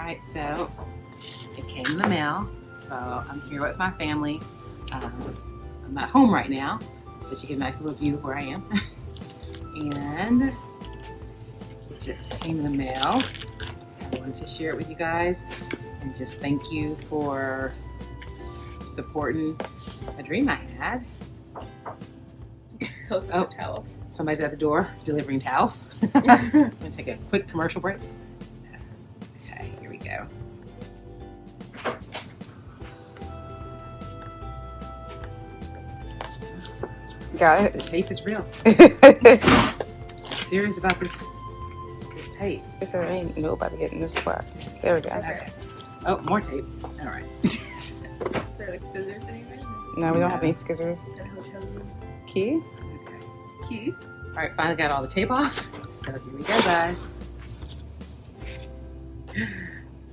right, so it came in the mail. So I'm here with my family. I'm not home right now, but you get a nice little view of where I am. And it just came in the mail. I wanted to share it with you guys and just thank you for supporting a dream I had. Oh, towels. Somebody's at the door delivering towels. I'm gonna take a quick commercial break. Okay, here we go. Got it. The tape is real. I'm serious about this tape. There ain't nobody getting this spot. There we go. Okay. Oh, more tape. All right. Is there like scissors anywhere? No, we don't have No. any scissors. In a hotel room. Key? Okay. Keys? All right, finally got all the tape off. So here we go, guys.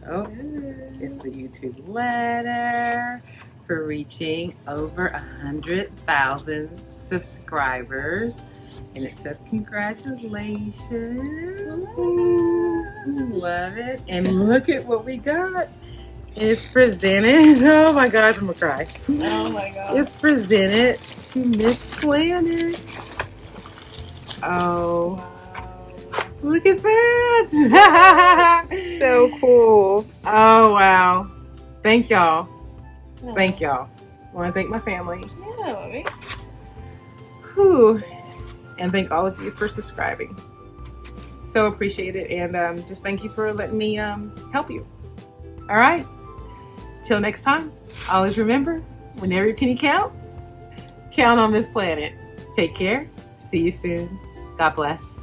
Oh, it's the YouTube letter for reaching over 100,000 subscribers. And it says, congratulations. Love it. And look at what we got. It's presented. Oh my gosh, I'm gonna cry. Oh my god. It's presented to Miss Planet. Oh, Wow. look at that. So cool. Oh, wow. Thank y'all. Thank y'all. I want to thank my family. Yeah, mommy. Whew. And thank all of you for subscribing. So appreciate it. And just thank you for letting me help you. All right. Till next time, always remember, whenever your penny counts, count on Miss Planet. Take care. See you soon. God bless.